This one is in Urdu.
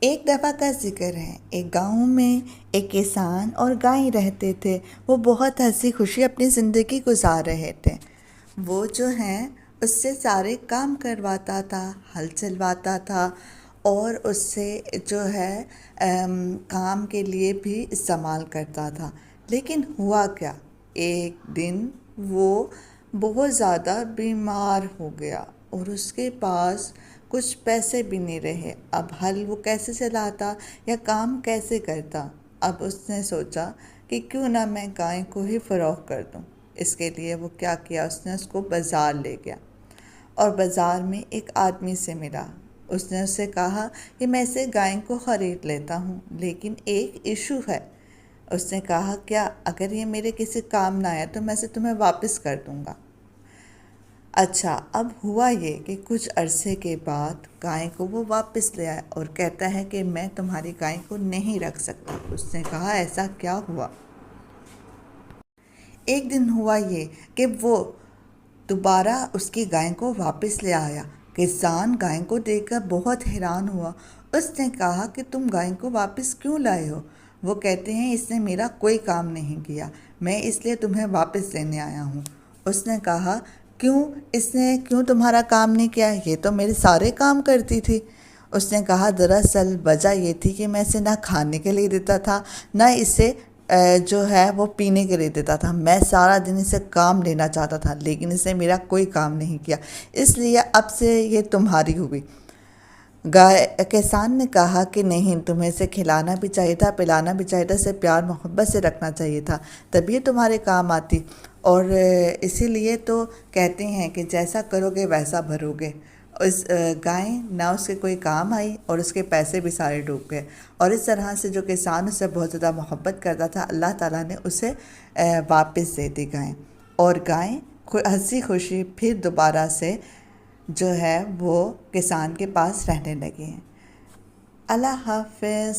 ایک دفعہ کا ذکر ہے، ایک گاؤں میں ایک کسان اور گائیں رہتے تھے۔ وہ بہت ہنسی خوشی اپنی زندگی گزار رہے تھے۔ وہ جو ہیں اس سے سارے کام کرواتا تھا، ہل چلواتا تھا اور اس سے جو ہے کام کے لیے بھی استعمال کرتا تھا۔ لیکن ہوا کیا، ایک دن وہ بہت زیادہ بیمار ہو گیا اور اس کے پاس کچھ پیسے بھی نہیں رہے۔ اب ہل وہ کیسے چلاتا یا کام کیسے کرتا؟ اب اس نے سوچا کہ کیوں نہ میں گائے کو ہی فروخت کر دوں۔ اس کے لیے وہ کیا کیا، اس نے اس کو بازار لے گیا اور بازار میں ایک آدمی سے ملا۔ اس نے اس سے کہا کہ میں اسے گائے کو خرید لیتا ہوں، لیکن ایک ایشو ہے۔ اس نے کہا کیا؟ اگر یہ میرے کسی کام نہ آیا تو میں اسے تمہیں واپس کر دوں گا۔ اچھا، اب ہوا یہ کہ کچھ عرصے کے بعد گائے کو وہ واپس لے آیا اور کہتا ہے کہ میں تمہاری گائے کو نہیں رکھ سکتا۔ اس نے کہا ایسا کیا ہوا؟ ایک دن ہوا یہ کہ وہ دوبارہ اس کی گائے کو واپس لے آیا۔ کسان گائے کو دیکھ کر بہت حیران ہوا۔ اس نے کہا کہ تم گائے کو واپس کیوں لائے ہو؟ وہ کہتے ہیں اس نے میرا کوئی کام نہیں کیا، میں اس لیے تمہیں واپس لینے آیا ہوں۔ اس نے کہا کیوں؟ اس نے کیوں تمہارا کام نہیں کیا؟ یہ تو میرے سارے کام کرتی تھی۔ اس نے کہا دراصل وجہ یہ تھی کہ میں اسے نہ کھانے کے لیے دیتا تھا، نہ اسے جو ہے وہ پینے کے لیے دیتا تھا۔ میں سارا دن اسے کام لینا چاہتا تھا، لیکن اس نے میرا کوئی کام نہیں کیا، اس لیے اب سے یہ تمہاری ہوئی۔ کسان نے کہا کہ نہیں، تمہیں اسے کھلانا بھی چاہیے تھا، پلانا بھی چاہیے تھا، اسے پیار محبت سے رکھنا چاہیے تھا، تبھی یہ تمہارے کام آتی۔ اور اسی لیے تو کہتے ہیں کہ جیسا کرو گے ویسا بھرو گے۔ اس گائے نہ اس کے کوئی کام آئی اور اس کے پیسے بھی سارے ڈوب گئے، اور اس طرح سے جو کسان اس سے بہت زیادہ محبت کرتا تھا، اللہ تعالیٰ نے اسے واپس دے دی گائے، اور گائے ہنسی خوشی پھر دوبارہ سے جو ہے وہ کسان کے پاس رہنے لگے ہیں۔ اللہ حافظ۔